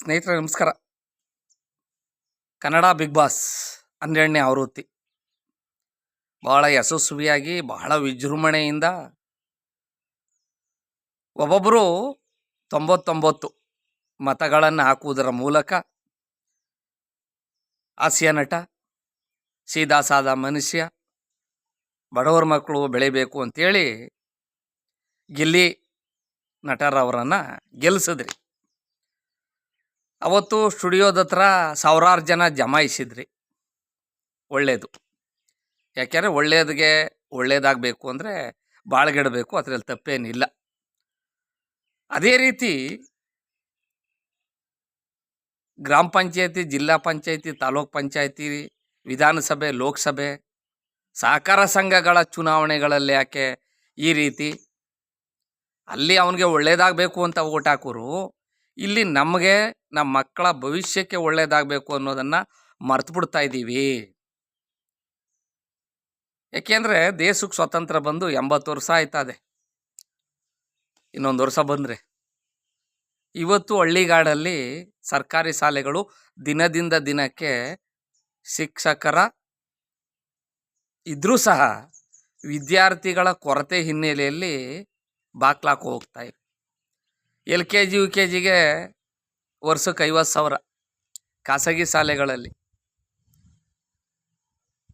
ಸ್ನೇಹಿತರೆ ನಮಸ್ಕಾರ. Kannada big boss 12ನೇ ಆವೃತ್ತಿ ಬಹಳ ಯಶಸ್ವಿಯಾಗಿ ಬಹಳ ವಿಜೃಂಭಣೆಯಿಂದ ಒಬ್ಬೊಬ್ಬರು 99 ಮತಗಳನ್ನು ಹಾಕುವುದರ ಮೂಲಕ ಹಾಸ್ಯ ನಟ, ಸೀದಾ ಸಾದಾ ಮನುಷ್ಯ, ಬಡವರ ಮಕ್ಕಳು ಬೆಳಿಬೇಕು ಅಂತೇಳಿ ಗಿಲ್ಲಿ ನಟರವರನ್ನು ಗೆಲ್ಲಿಸಿದ್ರಿ. ಅವತ್ತು ಸ್ಟುಡಿಯೋದ ಹತ್ರ ಸಾವಿರಾರು ಜನ ಜಮಾಯಿಸಿದ್ರಿ. ಒಳ್ಳೆಯದು, ಯಾಕೆಂದರೆ ಒಳ್ಳೇದಾಗಬೇಕು ಅಂದರೆ ಬಾಳ್ಗೆಡಬೇಕು, ಅದರಲ್ಲಿ ತಪ್ಪೇನಿಲ್ಲ. ಅದೇ ರೀತಿ ಗ್ರಾಮ ಪಂಚಾಯತಿ, ಜಿಲ್ಲಾ ಪಂಚಾಯತಿ, ತಾಲೂಕ್ ಪಂಚಾಯತಿ, ವಿಧಾನಸಭೆ, ಲೋಕಸಭೆ, ಸಹಕಾರ ಸಂಘಗಳ ಚುನಾವಣೆಗಳಲ್ಲಿ ಯಾಕೆ ಈ ರೀತಿ? ಅಲ್ಲಿ ಅವನಿಗೆ ಒಳ್ಳೇದಾಗಬೇಕು ಅಂತ ಓಟ್ ಹಾಕೋರು, ಇಲ್ಲಿ ನಮಗೆ ನಮ್ಮ ಮಕ್ಕಳ ಭವಿಷ್ಯಕ್ಕೆ ಒಳ್ಳೇದಾಗಬೇಕು ಅನ್ನೋದನ್ನು ಮರ್ತು ಬಿಡ್ತಾ ಇದ್ದೀವಿ. ಯಾಕೆಂದರೆ ದೇಶಕ್ಕೆ ಸ್ವತಂತ್ರ ಬಂದು 80 ವರ್ಷ ಆಯ್ತದೆ. ಇನ್ನೊಂದು ವರ್ಷ ಬಂದರೆ ಇವತ್ತು ಹಳ್ಳಿಗಾಡಲ್ಲಿ ಸರ್ಕಾರಿ ಶಾಲೆಗಳು ದಿನದಿಂದ ದಿನಕ್ಕೆ ಶಿಕ್ಷಕರ ಇದ್ರೂ ಸಹ ವಿದ್ಯಾರ್ಥಿಗಳ ಕೊರತೆ ಹಿನ್ನೆಲೆಯಲ್ಲಿ ಬಾಕ್ಲಾಕ್ ಹೋಗ್ತಾ ಇವೆ. LKG UKGಗೆ ವರ್ಷಕ್ಕೆ 50,000 ಖಾಸಗಿ ಶಾಲೆಗಳಲ್ಲಿ.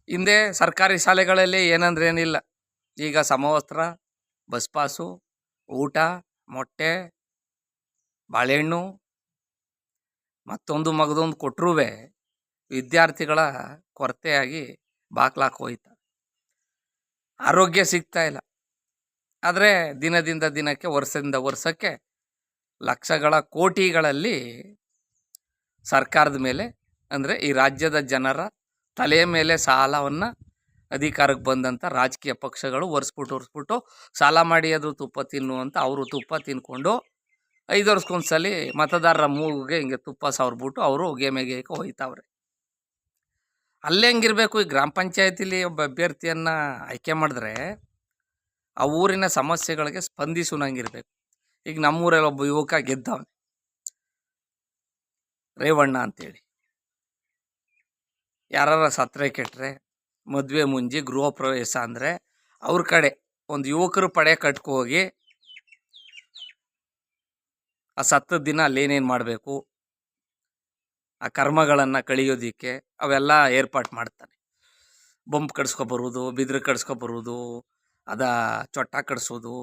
ಹಿಂದೆ ಸರ್ಕಾರಿ ಶಾಲೆಗಳಲ್ಲಿ ಏನಂದ್ರೆ ಏನಿಲ್ಲ. ಈಗ ಸಮವಸ್ತ್ರ, ಬಸ್ ಪಾಸು, ಊಟ, ಮೊಟ್ಟೆ, ಬಾಳೆಹಣ್ಣು, ಮತ್ತೊಂದು ಮಗದೊಂದು ಕೊಟ್ಟರೂ ವಿದ್ಯಾರ್ಥಿಗಳ ಕೊರತೆಯಾಗಿ ಬಾಕ್ಲಾಕ್ ಹೋಯ್ತು. ಆರೋಗ್ಯ ಸಿಗ್ತಾ ಇಲ್ಲ. ಆದರೆ ದಿನದಿಂದ ದಿನಕ್ಕೆ, ವರ್ಷದಿಂದ ವರ್ಷಕ್ಕೆ ಲಕ್ಷಗಳ ಕೋಟಿಗಳಲ್ಲಿ ಸರ್ಕಾರದ ಮೇಲೆ, ಅಂದರೆ ಈ ರಾಜ್ಯದ ಜನರ ತಲೆಯ ಮೇಲೆ ಸಾಲವನ್ನು ಅಧಿಕಾರಕ್ಕೆ ಬಂದಂಥ ರಾಜಕೀಯ ಪಕ್ಷಗಳು ಒರೆಸ್ಬಿಟ್ಟು ಸಾಲ ಮಾಡಿ ಅದು ತುಪ್ಪ ತಿನ್ನುವಂತ ಅವರು ತುಪ್ಪ ತಿನ್ಕೊಂಡು 5 ವರ್ಷಕ್ಕೊಂದ್ಸಲಿ ಮತದಾರರ ಮೂಗಿಗೆ ಹಿಂಗೆ ತುಪ್ಪ ಸವರ್ಬಿಟ್ಟು ಅವರು ಗೇಮೆಗೆ ಹೋಯ್ತಾವ್ರೆ. ಅಲ್ಲೇ ಹೆಂಗಿರಬೇಕು? ಈ ಗ್ರಾಮ ಪಂಚಾಯತಿಲಿ ಒಬ್ಬ ಅಭ್ಯರ್ಥಿಯನ್ನು ಆಯ್ಕೆ ಮಾಡಿದ್ರೆ ಆ ಊರಿನ ಸಮಸ್ಯೆಗಳಿಗೆ ಸ್ಪಂದಿಸುವಂಗಿರ್ಬೇಕು. ಈಗ ನಮ್ಮೂರಲ್ಲಿ ಒಬ್ಬ ಯುವಕ ಗೆದ್ದವನೆ, ರೇವಣ್ಣ ಅಂತೇಳಿ. ಯಾರ ಸತ್ರೆ ಕೆಟ್ಟರೆ, ಮದುವೆ ಮುಂಜಿ, ಗೃಹ ಪ್ರವೇಶ ಅಂದರೆ ಅವ್ರ ಕಡೆ ಒಂದು ಯುವಕರು ಪಡೆ ಕಟ್ಕೊ ಹೋಗಿ ಆ ಸತ್ತ ದಿನ ಅಲ್ಲೇನೇನು ಮಾಡಬೇಕು, ಆ ಕರ್ಮಗಳನ್ನು ಕಳಿಯೋದಿಕ್ಕೆ ಅವೆಲ್ಲ ಏರ್ಪಾಟ್ ಮಾಡ್ತಾನೆ. ಬಂಪ್ ಕಟ್ಸ್ಕೊಬರೋದು, ಬಿದಿರು ಕಟ್ಸ್ಕೊಬರೋದು, ಅದ ಚೊಟ್ಟ ಕಟ್ಸೋದು,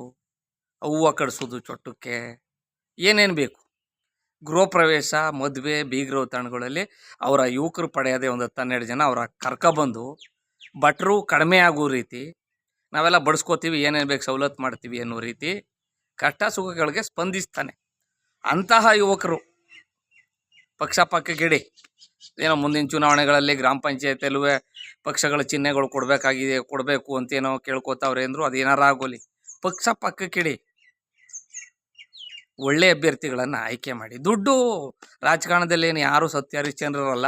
ಹೂವು ಕಟ್ಸೋದು, ಚೊಟ್ಟಕ್ಕೆ ಏನೇನು ಬೇಕು, ಗೃಹ ಪ್ರವೇಶ, ಮದುವೆ, ಬೀಗರ ತಾಣಗಳಲ್ಲಿ ಅವರ ಯುವಕರು ಪಡೆಯದೇ ಒಂದು 10-12 ಜನ ಅವರ ಕರ್ಕೊಬಂದು ಭಟ್ರು ಕಡಿಮೆ ಆಗೋ ರೀತಿ ನಾವೆಲ್ಲ ಬಡಿಸ್ಕೋತೀವಿ, ಏನೇನು ಬೇಕು ಸವಲತ್ತು ಮಾಡ್ತೀವಿ ಅನ್ನೋ ರೀತಿ ಕಷ್ಟ ಸುಖಗಳಿಗೆ ಸ್ಪಂದಿಸ್ತಾನೆ. ಅಂತಹ ಯುವಕರು ಪಕ್ಷಕ್ಕಿಡಿ ಏನೋ ಮುಂದಿನ ಚುನಾವಣೆಗಳಲ್ಲಿ ಗ್ರಾಮ ಪಂಚಾಯತಿಯಲ್ಲೂ ಪಕ್ಷಗಳ ಚಿಹ್ನೆಗಳು ಕೊಡಬೇಕು ಅಂತೇನೋ ಕೇಳ್ಕೊತಾವ್ರೆ ಅಂದರು. ಅದೇನಾರ ಆಗೋಲಿ, ಪಕ್ಷಕ್ಕಿಡಿ ಒಳ್ಳೆ ಅಭ್ಯರ್ಥಿಗಳನ್ನು ಆಯ್ಕೆ ಮಾಡಿ. ದುಡ್ಡು ರಾಜಕಾರಣದಲ್ಲಿ ಏನು ಯಾರು ಸತ್ಯ ಹರಿಶ್ಚಂದ್ರರಲ್ಲ.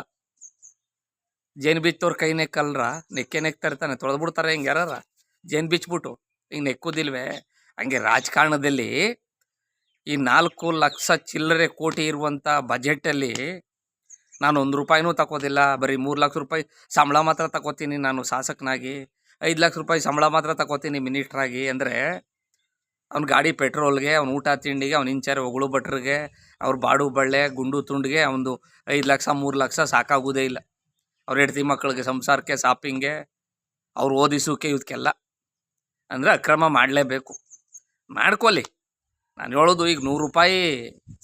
ಜೇನು ಬಿಚ್ಚೋರು ಕೈ ನೆಕ್ಕಲ್ರ, ನೆಕ್ತಾನೆ, ತೊಳೆದ್ಬಿಡ್ತಾರೆ. ಹಿಂಗೆ ಯಾರ ಜೇನು ಬಿಚ್ಬಿಟ್ಟು ಹಿಂಗೆ ನೆಕ್ಕುದಿಲ್ವೇ? ಹಂಗೆ ರಾಜಕಾರಣದಲ್ಲಿ ಈ 4 ಲಕ್ಷ ಚಿಲ್ಲರೆ ಕೋಟಿ ಇರುವಂಥ ಬಜೆಟಲ್ಲಿ ನಾನು 1 ರೂಪಾಯಿನೂ ತಗೋದಿಲ್ಲ, ಬರೀ 3 ಲಕ್ಷ ರೂಪಾಯಿ ಸಂಬಳ ಮಾತ್ರ ತಗೋತೀನಿ ನಾನು ಶಾಸಕನಾಗಿ, 5 ಲಕ್ಷ ರೂಪಾಯಿ ಸಂಬಳ ಮಾತ್ರ ತಗೋತೀನಿ ಮಿನಿಸ್ಟ್ರಾಗಿ ಅಂದರೆ ಅವ್ನ ಗಾಡಿ ಪೆಟ್ರೋಲ್ಗೆ, ಅವ್ನ ಊಟ ತಿಂಡಿಗೆ, ಅವ್ನ ಇಂಚಾರೆ ಹೊಗಳು ಭಟ್ರಿಗೆ, ಅವ್ರ ಬಾಡು ಬಳ್ಳೆ ಗುಂಡು ತುಂಡಿಗೆ ಅವನು 5 ಲಕ್ಷ 3 ಲಕ್ಷ ಸಾಕಾಗೋದೇ ಇಲ್ಲ. ಅವ್ರ ಹೆಂಡತಿ ಮಕ್ಕಳಿಗೆ ಸಂಸಾರಕ್ಕೆ, ಶಾಪಿಂಗ್ಗೆ, ಅವ್ರು ಓದಿಸೋಕೆ, ಇದಕ್ಕೆಲ್ಲ ಅಂದರೆ ಅಕ್ರಮ ಮಾಡಲೇಬೇಕು. ಮಾಡ್ಕೊಳ್ಳಿ. ನಾನು ಹೇಳೋದು, ಈಗ 100 ರೂಪಾಯಿ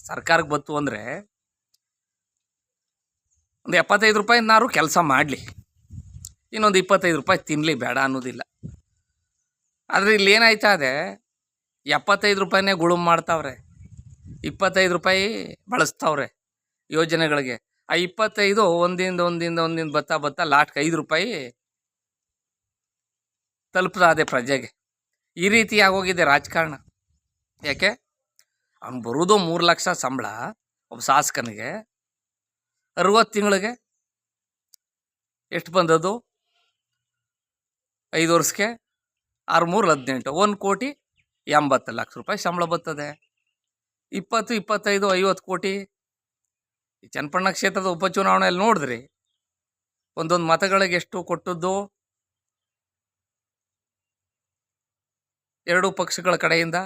ಸರ್ಕಾರಕ್ಕೆ ಬಂತು ಅಂದರೆ ಒಂದು 75 ರೂಪಾಯಿನಾರು ಕೆಲಸ ಮಾಡಲಿ, ಇನ್ನೊಂದು 25 ರೂಪಾಯಿ ತಿನ್ನಲಿ, ಬೇಡ ಅನ್ನೋದಿಲ್ಲ. ಆದರೆ ಇಲ್ಲಿ ಏನಾಯ್ತದೆ, 75 ರೂಪಾಯಿನೇ ಗುಳುಮ್ ಮಾಡ್ತಾವ್ರೆ, 25 ರೂಪಾಯಿ ಬಳಸ್ತಾವ್ರೆ ಯೋಜನೆಗಳಿಗೆ. ಆ 25 ಒಂದಿಂದ ಬತ್ತಾ ಲಾಸ್ಟ್ಗೆ 5 ರೂಪಾಯಿ ತಲುಪ್ತದೆ ಪ್ರಜೆಗೆ. ಈ ರೀತಿ ಆಗೋಗಿದೆ ರಾಜಕಾರಣ. ಯಾಕೆ? ಅವ್ನು ಬರೋದು 3 ಲಕ್ಷ ಸಂಬಳ ಒಬ್ಬ ಶಾಸಕನಿಗೆ, 60 ತಿಂಗಳಿಗೆ ಎಷ್ಟು ಬಂದದ್ದು? 5 ವರ್ಷಕ್ಕೆ 6 3 18, 1,80,00,000 ರೂಪಾಯಿ ಸಂಬಳ ಬರ್ತದೆ. 20 25 50 ಕೋಟಿ ಈ ಚನ್ನಪಟ್ಟಣ ಕ್ಷೇತ್ರದ ಉಪಚುನಾವಣೆಯಲ್ಲಿ ನೋಡಿದ್ರಿ, ಒಂದೊಂದು ಮತಗಳಿಗೆ ಎಷ್ಟು ಕೊಟ್ಟದ್ದು, ಎರಡೂ ಪಕ್ಷಗಳ ಕಡೆಯಿಂದ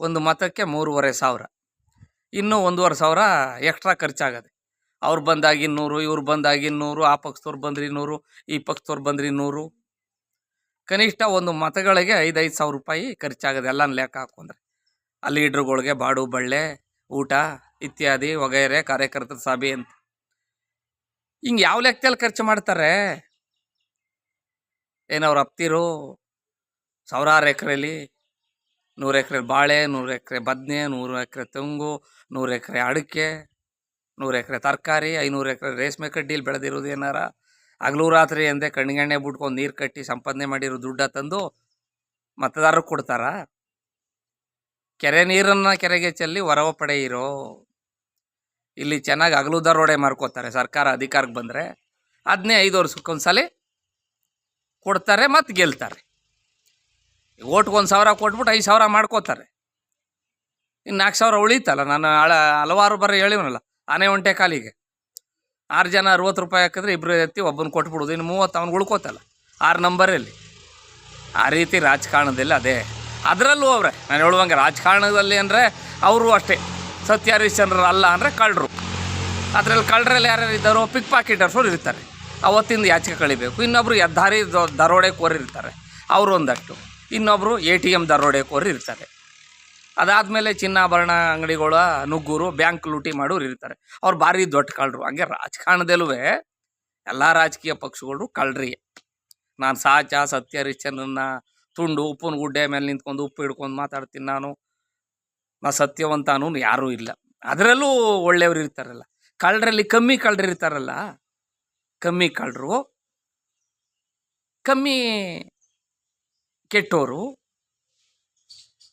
ಒಂದು ಮತಕ್ಕೆ 3,500, ಇನ್ನೂ 1,500 ಎಕ್ಸ್ಟ್ರಾ ಖರ್ಚಾಗದೆ. ಅವ್ರು ಬಂದಾಗ 200, ಇವ್ರು ಬಂದಾಗ 200, ಆ ಪಕ್ಷದವ್ರು ಬಂದ್ರೆ 200, ಈ ಪಕ್ಷದವ್ರು ಬಂದ್ರೆ 200, ಕನಿಷ್ಠ ಒಂದು ಮತಗಳಿಗೆ 5,000 ರೂಪಾಯಿ ಖರ್ಚಾಗದೆ ಎಲ್ಲನ ಲೆಕ್ಕ ಹಾಕೊಂಡ್ರೆ. ಆ ಲೀಡ್ರುಗಳಿಗೆ ಬಾಡು ಬಳ್ಳೆ, ಊಟ ಇತ್ಯಾದಿ ವಗೈರೆ, ಕಾರ್ಯಕರ್ತರ ಸಭೆ ಅಂತ ಹಿಂಗೆ ಯಾವ ಲೆಕ್ಕದಲ್ಲಿ ಖರ್ಚು ಮಾಡ್ತಾರೆ. ಏನವ್ರು ಅಪ್ತಿರು ಸಾವಿರಾರು ಎಕರೆಲಿ 100 ಎಕರೆ ಬಾಳೆ, 100 ಎಕರೆ ಬದನೆ, 100 ಎಕರೆ ತೆಂಗು, 100 ಎಕರೆ ಅಡಿಕೆ, 100 ಎಕರೆ ತರಕಾರಿ, 500 ಎಕರೆ ರೇಷ್ಮೆ ಕಡ್ಡಿಲಿ ಬೆಳೆದಿರೋದು ಏನಾರ ಹಗಲು ರಾತ್ರಿ ಎಂದೇ ಕಣ್ಗೆಣ್ಣೆ ಬಿಟ್ಕೊಂಡು ನೀರು ಕಟ್ಟಿ ಸಂಪಾದನೆ ಮಾಡಿರೋ ದುಡ್ಡ ತಂದು ಮತದಾರರಿಗೆ ಕೊಡ್ತಾರ. ಕೆರೆ ನೀರನ್ನು ಕೆರೆಗೆ ಚೆಲ್ಲಿ ಹೊರವ ಪಡೆಯಿರೋ. ಇಲ್ಲಿ ಚೆನ್ನಾಗಿ ಹಗಲು ದರೋಡೆ ಮಾಡ್ಕೋತಾರೆ. ಸರ್ಕಾರ ಅಧಿಕಾರಕ್ಕೆ ಬಂದರೆ ಅದನ್ನೇ 5 ವರ್ಷಕ್ಕೊಂದ್ಸಲ ಕೊಡ್ತಾರೆ ಮತ್ತು ಗೆಲ್ತಾರೆ. ಓಟ್ಗೆ 1,000 ಕೊಟ್ಬಿಟ್ಟು 5,000 ಮಾಡ್ಕೋತಾರೆ. ಇನ್ನು 4,000 ಉಳೀತಲ್ಲ. ನಾನು ಹಲವಾರು ಬರ ಹೇಳಿವನಲ್ಲ, ಆನೆ ಒಂಟೆ ಕಾಲಿಗೆ 6 ಜನ 60 ರೂಪಾಯಿ ಹಾಕಿದ್ರೆ ಇಬ್ಬರು ಎತ್ತಿ ಒಬ್ಬನ ಕೊಟ್ಬಿಡೋದು, ಇನ್ನು 30 ಅವ್ನು ಉಳ್ಕೋತಲ್ಲ 6 ನಂಬರಲ್ಲಿ. ಆ ರೀತಿ ರಾಜಕಾರಣದಲ್ಲಿ ಅದೇ. ಅದರಲ್ಲೂ ಅವರೇ ನಾನು ಹೇಳುವಂಗೆ ರಾಜಕಾರಣದಲ್ಲಿ ಅಂದರೆ ಅವರು ಅಷ್ಟೇ ಸತ್ಯ ಹರಿಶ್ಚಂದ್ರ ಅಲ್ಲ ಅಂದರೆ ಕಳ್ಳರು. ಅದರಲ್ಲಿ ಕಳ್ಳರಲ್ಲಿ ಯಾರ್ಯಾರು ಇದ್ದಾರೋ ಪಿಕ್ ಪಾಕೆಟರ್ಸವ್ರು ಇರ್ತಾರೆ, ಅವತ್ತಿಂದ ಯಾಚಿಕೆ ಕಳಿಬೇಕು. ಇನ್ನೊಬ್ಬರು ಹೆದ್ದಾರಿ ದರೋಡೆಕೋರು ಇರ್ತಾರೆ, ಅವರು ಒಂದಷ್ಟು. ಇನ್ನೊಬ್ಬರು ATM ದರೋಡೆಕೋರು ಇರ್ತಾರೆ. ಅದಾದಮೇಲೆ ಚಿನ್ನಾಭರಣ ಅಂಗಡಿಗಳ ನುಗ್ಗೂರು, ಬ್ಯಾಂಕ್ ಲೂಟಿ ಮಾಡೋರು ಇರ್ತಾರೆ. ಅವ್ರು ಭಾರಿ ದೊಡ್ಡ ಕಳ್ಳರು. ಹಂಗೆ ರಾಜಕಾರಣದಲ್ಲೂ ಎಲ್ಲ ರಾಜಕೀಯ ಪಕ್ಷಗಳು ಕಳ್ಳರಿಗೆ. ನಾನು ಸತ್ಯ ಹರಿಶ್ಚಂದ್ರನ ತುಂಡು ಉಪ್ಪಿನ ಗುಡ್ಡೆ ಮೇಲೆ ನಿಂತ್ಕೊಂಡು ಉಪ್ಪು ಹಿಡ್ಕೊಂಡು ಮಾತಾಡ್ತೀನಿ, ನಾ ಸತ್ಯವಂತ ಅನ್ನೋನು ಯಾರೂ ಇಲ್ಲ. ಅದರಲ್ಲೂ ಒಳ್ಳೆಯವರು ಇರ್ತಾರಲ್ಲ. ಕಳ್ಳರಲ್ಲಿ ಕಮ್ಮಿ ಕಳ್ಳರು ಇರ್ತಾರಲ್ಲ, ಕಮ್ಮಿ ಕಳ್ಳರು, ಕಮ್ಮಿ ಕೆಟ್ಟೋರು,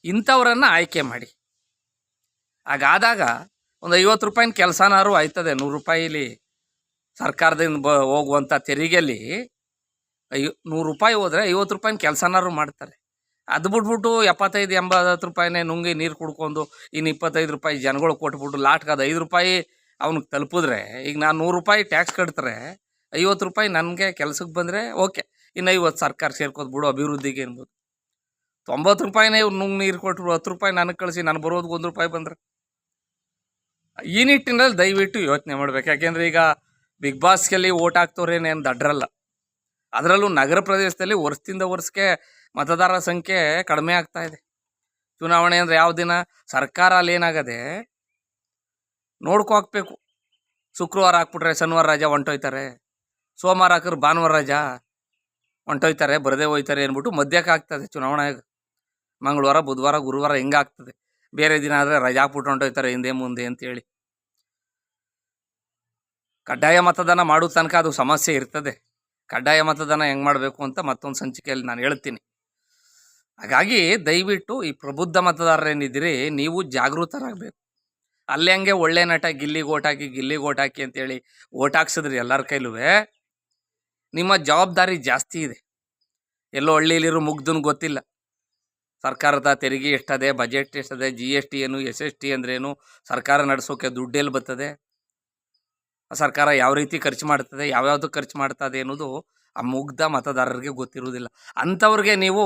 ಇಂಥವ್ರನ್ನು ಆಯ್ಕೆ ಮಾಡಿ. ಹಾಗಾದಾಗ ಒಂದು 50 ರೂಪಾಯಿನ ಕೆಲಸನಾರು ಆಯ್ತದೆ. 100 ರೂಪಾಯಿಲಿ ಸರ್ಕಾರದಿಂದ ಹೋಗುವಂಥ ತೆರಿಗೆಯಲ್ಲಿ 100 ರೂಪಾಯಿ ಹೋದರೆ 50 ರೂಪಾಯಿನ ಕೆಲಸನಾರು ಮಾಡ್ತಾರೆ. ಅದು ಬಿಟ್ಬಿಟ್ಟು 75-80 ರೂಪಾಯಿನೇ ನುಂಗಿ ನೀರು ಕುಡ್ಕೊಂಡು ಇನ್ನು 25 ರೂಪಾಯಿ ಜನಗಳು ಕೊಟ್ಬಿಟ್ಟು ಲಾಟ್ಗೆ ಅದು 5 ರೂಪಾಯಿ ಅವ್ನಿಗೆ ತಲುಪಿದ್ರೆ, ಈಗ ನಾನು 100 ರೂಪಾಯಿ ಟ್ಯಾಕ್ಸ್ ಕಟ್ತಾರೆ, 50 ರೂಪಾಯಿ ನನಗೆ ಕೆಲಸಕ್ಕೆ ಬಂದರೆ ಓಕೆ, ಇನ್ನು 50 ಸರ್ಕಾರ ಸೇರ್ಕೋದು ಬಿಡು ಅಭಿವೃದ್ಧಿಗೆ ಅನ್ಬೋದು. 90 ರೂಪಾಯಿನೇ ಇವ್ರು ನುಂಗಿ ನೀರು ಕೊಟ್ಟರು, 10 ರೂಪಾಯಿ ನನಗೆ ಕಳಿಸಿ ನಾನು ಬರೋದು 1 ರೂಪಾಯಿ ಬಂದರೆ. ಈ ನಿಟ್ಟಿನಲ್ಲಿ ದಯವಿಟ್ಟು ಯೋಚನೆ ಮಾಡ್ಬೇಕು. ಯಾಕೆಂದರೆ ಈಗ ಬಿಗ್ ಬಾಸ್ಗೆಲ್ಲಿ ಓಟ್ ಹಾಕ್ತವ್ರೇನೇನು ದಡ್ರಲ್ಲ. ಅದರಲ್ಲೂ ನಗರ ಪ್ರದೇಶದಲ್ಲಿ ವರ್ಷದಿಂದ ವರ್ಷಕ್ಕೆ ಮತದಾರರ ಸಂಖ್ಯೆ ಕಡಿಮೆ ಆಗ್ತಾ ಇದೆ. ಚುನಾವಣೆ ಅಂದರೆ ಯಾವ ದಿನ ಸರ್ಕಾರ ಅಲ್ಲಿ ಏನಾಗದೆ ನೋಡ್ಕೊ ಹಾಕ್ಬೇಕು. ಶುಕ್ರವಾರ ಹಾಕ್ಬಿಟ್ರೆ ಶನಿವಾರ ರಜಾ ಹೊಂಟೋಯ್ತಾರೆ, ಸೋಮವಾರ ಹಾಕಿದ್ರೆ ಭಾನುವಾರ ರಜಾ ಹೊಂಟೋಯ್ತಾರೆ, ಬರದೇ ಹೋಯ್ತಾರೆ ಅಂದ್ಬಿಟ್ಟು ಮಧ್ಯಕ್ಕೆ ಆಗ್ತದೆ ಚುನಾವಣೆಗೆ. ಮಂಗಳವಾರ, ಬುಧವಾರ, ಗುರುವಾರ ಹಿಂಗಾಗ್ತದೆ. ಬೇರೆ ದಿನ ಆದರೆ ರಜಾ ಹಾಕ್ಬಿಟ್ಟು ಹೊಂಟೋಯ್ತಾರೆ ಹಿಂದೆ ಮುಂದೆ ಅಂತೇಳಿ. ಕಡ್ಡಾಯ ಮತದಾನ ಮಾಡೋ ತನಕ ಅದು ಸಮಸ್ಯೆ ಇರ್ತದೆ. ಕಡ್ಡಾಯ ಮತದಾನ ಹೆಂಗೆ ಮಾಡಬೇಕು ಅಂತ ಮತ್ತೊಂದು ಸಂಚಿಕೆಯಲ್ಲಿ ನಾನು ಹೇಳ್ತೀನಿ. ಹಾಗಾಗಿ ದಯವಿಟ್ಟು ಈ ಪ್ರಬುದ್ಧ ಮತದಾರರೇನಿದ್ದೀರಿ, ನೀವು ಜಾಗೃತರಾಗಬೇಕು. ಅಲ್ಲಿ ಹಂಗೆ ಒಳ್ಳೆ ನಟ ಗಿಲ್ಲಿಗೆ ಓಟ್ ಹಾಕಿ ಅಂತೇಳಿ ಓಟ್ ಹಾಕ್ಸಿದ್ರಿ ಎಲ್ಲರ ಕೈಲೂ. ನಿಮ್ಮ ಜವಾಬ್ದಾರಿ ಜಾಸ್ತಿ ಇದೆ. ಎಲ್ಲೋ ಹಳ್ಳಿಲಿರೋ ಮುಗ್ದನ್ ಗೊತ್ತಿಲ್ಲ ಸರ್ಕಾರದ ತೆರಿಗೆ ಎಷ್ಟದೆ, ಬಜೆಟ್ ಎಷ್ಟದೆ, GST ಏನು, SST ಅಂದ್ರೇನು, ಸರ್ಕಾರ ನಡೆಸೋಕೆ ದುಡ್ಡೆಲ್ಲಿ ಬರ್ತದೆ, ಸರ್ಕಾರ ಯಾವ ರೀತಿ ಖರ್ಚು ಮಾಡ್ತದೆ, ಯಾವ್ಯಾವುದು ಖರ್ಚು ಮಾಡ್ತದೆ ಅನ್ನೋದು ಆ ಮುಗ್ಧ ಮತದಾರರಿಗೆ ಗೊತ್ತಿರುವುದಿಲ್ಲ. ಅಂಥವ್ರಿಗೆ ನೀವು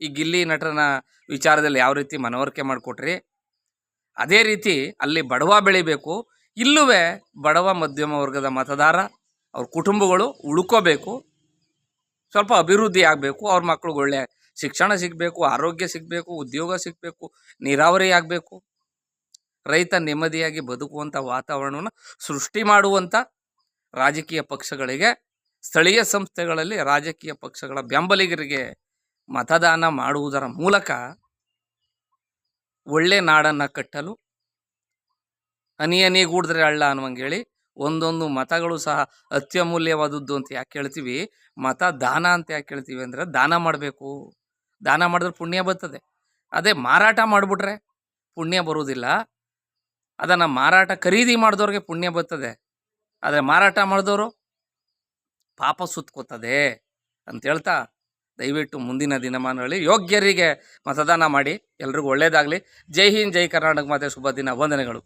ಈ ಗಿಲ್ಲಿ ನಟನ ವಿಚಾರದಲ್ಲಿ ಯಾವ ರೀತಿ ಮನವರಿಕೆ ಮಾಡಿಕೊಟ್ರಿ, ಅದೇ ರೀತಿ ಅಲ್ಲಿ ಬಡವ ಬೆಳಿಬೇಕು. ಇಲ್ಲೂ ಬಡವ ಮಧ್ಯಮ ವರ್ಗದ ಮತದಾರ, ಅವ್ರ ಕುಟುಂಬಗಳು ಉಳ್ಕೋಬೇಕು, ಸ್ವಲ್ಪ ಅಭಿವೃದ್ಧಿ ಆಗಬೇಕು, ಅವ್ರ ಮಕ್ಳಿಗೆ ಒಳ್ಳೆ ಶಿಕ್ಷಣ ಸಿಗಬೇಕು, ಆರೋಗ್ಯ ಸಿಗಬೇಕು, ಉದ್ಯೋಗ ಸಿಗಬೇಕು, ನೀರಾವರಿ ಆಗಬೇಕು, ರೈತ ನೆಮ್ಮದಿಯಾಗಿ ಬದುಕುವಂಥ ವಾತಾವರಣವನ್ನು ಸೃಷ್ಟಿ ಮಾಡುವಂಥ ರಾಜಕೀಯ ಪಕ್ಷಗಳಿಗೆ, ಸ್ಥಳೀಯ ಸಂಸ್ಥೆಗಳಲ್ಲಿ ರಾಜಕೀಯ ಪಕ್ಷಗಳ ಬೆಂಬಲಿಗರಿಗೆ ಮತದಾನ ಮಾಡುವುದರ ಮೂಲಕ ಒಳ್ಳೆ ನಾಡನ್ನು ಕಟ್ಟಲು ಹನಿ ಹನಿಗೂಡಿದ್ರೆ ಹಳ್ಳ ಅನ್ನುವಂಗೆ ಹೇಳಿ ಒಂದೊಂದು ಮತಗಳು ಸಹ ಅತ್ಯಮೂಲ್ಯವಾದದ್ದು ಅಂತ ಯಾಕೆ ಹೇಳ್ತೀವಿ, ಮತ ದಾನ ಅಂತ ಯಾಕೆ ಹೇಳ್ತೀವಿ ಅಂದರೆ ದಾನ ಮಾಡಬೇಕು. ದಾನ ಮಾಡಿದ್ರೆ ಪುಣ್ಯ ಬರ್ತದೆ. ಅದೇ ಮಾರಾಟ ಮಾಡಿಬಿಟ್ರೆ ಪುಣ್ಯ ಬರುವುದಿಲ್ಲ. ಅದನ್ನು ಮಾರಾಟ ಖರೀದಿ ಮಾಡಿದವ್ರಿಗೆ ಪುಣ್ಯ ಬರ್ತದೆ, ಆದರೆ ಮಾರಾಟ ಮಾಡಿದವರು ಪಾಪ ಸುತ್ಕೋತದೆ ಅಂತ ಹೇಳ್ತಾ, ದಯವಿಟ್ಟು ಮುಂದಿನ ದಿನಮಾನಗಳಲ್ಲಿ ಯೋಗ್ಯರಿಗೆ ಮತದಾನ ಮಾಡಿ. ಎಲ್ರಿಗೂ ಒಳ್ಳೆಯದಾಗಲಿ. ಜೈ ಹಿಂದ್, ಜೈ ಕರ್ನಾಟಕ ಮಾತೆ. ಶುಭ ದಿನ, ವಂದನೆಗಳು.